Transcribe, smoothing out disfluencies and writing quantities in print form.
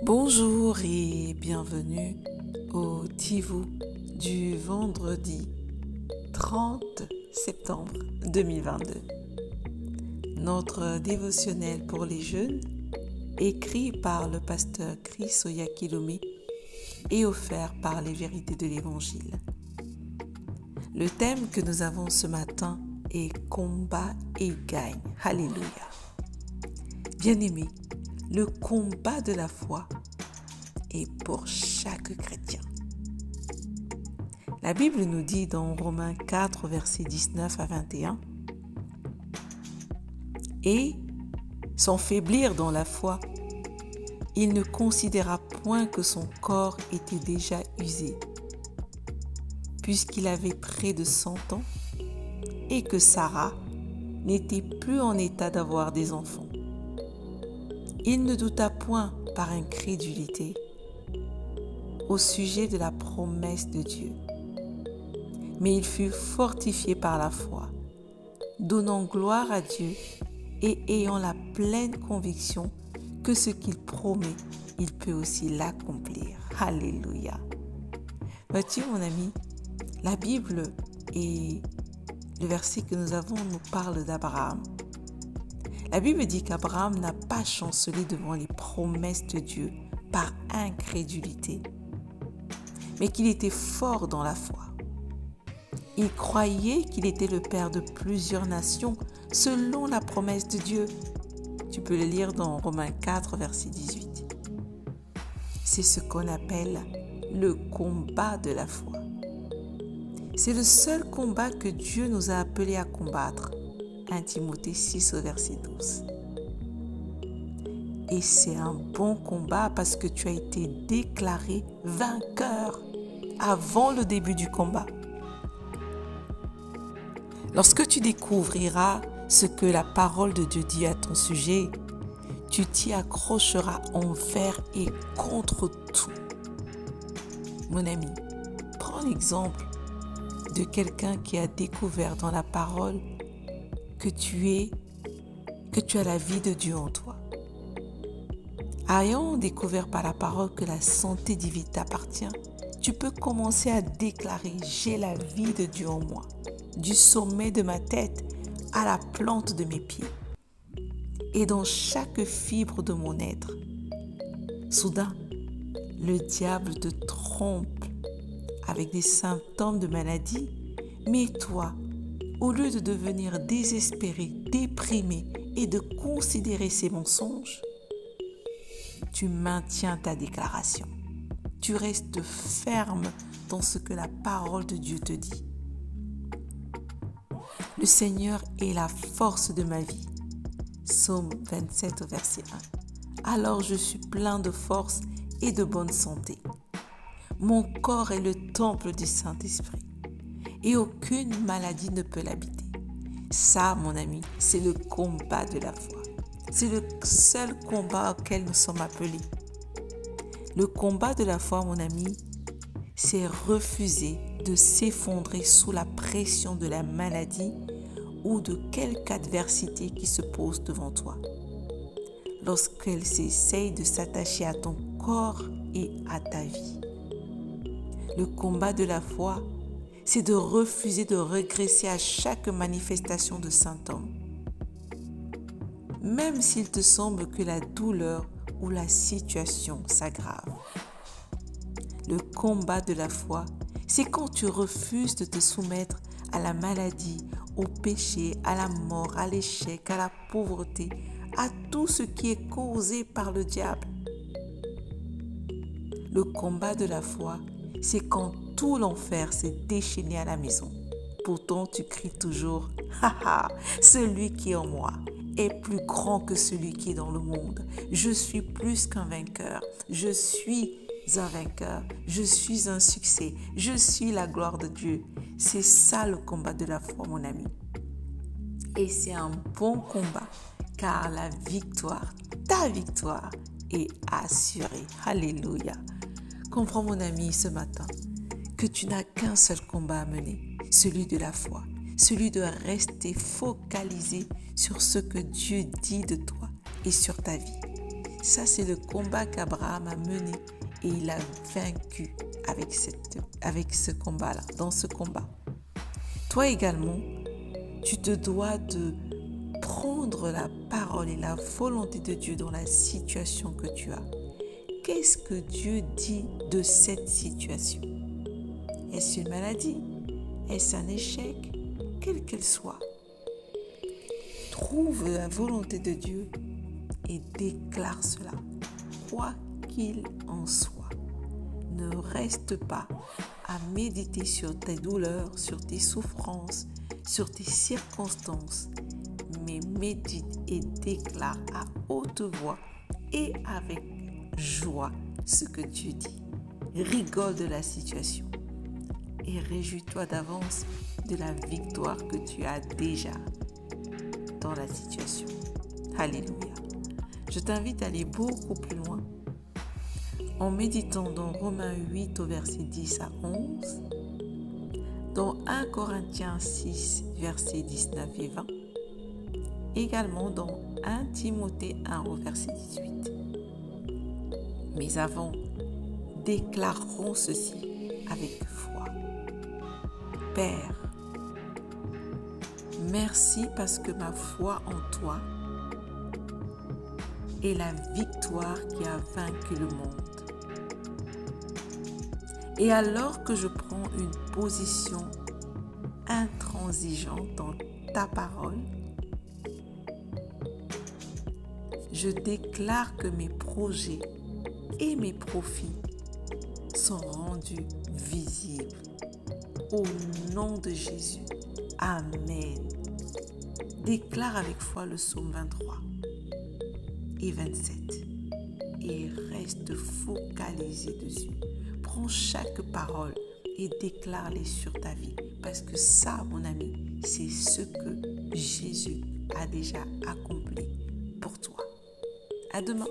Bonjour et bienvenue au Tivou du vendredi 30 septembre 2022. Notre dévotionnel pour les jeunes, écrit par le pasteur Chris Oyakilome et offert par les vérités de l'Évangile. Le thème que nous avons ce matin est combat et gagne. Alléluia. Bien-aimés, le combat de la foi est pour chaque chrétien. La Bible nous dit dans Romains 4, versets 19 à 21, « Et, sans faiblir dans la foi, il ne considéra point que son corps était déjà usé, puisqu'il avait près de 100 ans, et que Sarah n'était plus en état d'avoir des enfants. Il ne douta point par incrédulité au sujet de la promesse de Dieu, mais il fut fortifié par la foi, donnant gloire à Dieu et ayant la pleine conviction que ce qu'il promet, il peut aussi l'accomplir. Alléluia. Vois-tu, mon ami, la Bible et le verset que nous avons nous parle d'Abraham. La Bible dit qu'Abraham n'a pas chancelé devant les promesses de Dieu par incrédulité, mais qu'il était fort dans la foi. Il croyait qu'il était le père de plusieurs nations selon la promesse de Dieu. Tu peux le lire dans Romains 4, verset 18. C'est ce qu'on appelle le combat de la foi. C'est le seul combat que Dieu nous a appelés à combattre. 1 Timothée 6 au verset 12. Et c'est un bon combat parce que tu as été déclaré vainqueur avant le début du combat. Lorsque tu découvriras ce que la parole de Dieu dit à ton sujet, tu t'y accrocheras envers et contre tout. Mon ami, prends l'exemple de quelqu'un qui a découvert dans la parole que tu as la vie de Dieu en toi. Ayant découvert par la parole que la santé divine t'appartient, tu peux commencer à déclarer « J'ai la vie de Dieu en moi, du sommet de ma tête à la plante de mes pieds et dans chaque fibre de mon être. » Soudain, le diable te trompe avec des symptômes de maladie, mais toi, au lieu de devenir désespéré, déprimé et de considérer ces mensonges, tu maintiens ta déclaration. Tu restes ferme dans ce que la parole de Dieu te dit. Le Seigneur est la force de ma vie. Psaume 27 au verset 1. Alors je suis plein de force et de bonne santé. Mon corps est le temple du Saint-Esprit et aucune maladie ne peut l'habiter. Ça, mon ami, c'est le combat de la foi. C'est le seul combat auquel nous sommes appelés. Le combat de la foi, mon ami, c'est refuser de s'effondrer sous la pression de la maladie ou de quelque adversité qui se pose devant toi. Lorsqu'elle s'essaye de s'attacher à ton corps et à ta vie. Le combat de la foi, c'est de refuser de régresser à chaque manifestation de symptômes. Même s'il te semble que la douleur ou la situation s'aggrave. Le combat de la foi, c'est quand tu refuses de te soumettre à la maladie, au péché, à la mort, à l'échec, à la pauvreté, à tout ce qui est causé par le diable. Le combat de la foi, c'est quand tout l'enfer s'est déchaîné à la maison. Pourtant, tu cries toujours « Ha ha, celui qui est en moi est plus grand que celui qui est dans le monde. Je suis plus qu'un vainqueur. Je suis un vainqueur. Je suis un succès. Je suis la gloire de Dieu. » C'est ça le combat de la foi, mon ami. Et c'est un bon combat, car la victoire, ta victoire, est assurée. Alléluia. Comprends, mon ami, ce matin, que tu n'as qu'un seul combat à mener, celui de la foi, celui de rester focalisé sur ce que Dieu dit de toi et sur ta vie. Ça, c'est le combat qu'Abraham a mené et il a vaincu avec ce combat-là, dans ce combat. Toi également, tu te dois de prendre la parole et la volonté de Dieu dans la situation que tu as. Qu'est-ce que Dieu dit de cette situation? Est-ce une maladie? Est-ce un échec? Quelle qu'elle soit. Trouve la volonté de Dieu et déclare cela, quoi qu'il en soit. Ne reste pas à méditer sur tes douleurs, sur tes souffrances, sur tes circonstances, mais médite et déclare à haute voix et avec joie ce que Dieu dit. Rigole de la situation et réjouis-toi d'avance de la victoire que tu as déjà dans la situation. Alléluia. Je t'invite à aller beaucoup plus loin en méditant dans Romains 8 au verset 10 à 11, dans 1 Corinthiens 6 versets 19 et 20, également dans 1 Timothée 1 au verset 18. Mais avant, déclarons ceci avec foi. Père, merci parce que ma foi en toi est la victoire qui a vaincu le monde. Et alors que je prends une position intransigeante dans ta parole, je déclare que mes projets et mes profits sont rendus visibles. Au nom de Jésus. Amen. Déclare avec foi le psaume 23 et 27 et reste focalisé dessus. Prends chaque parole et déclare-les sur ta vie parce que ça, mon ami, c'est ce que Jésus a déjà accompli pour toi. À demain.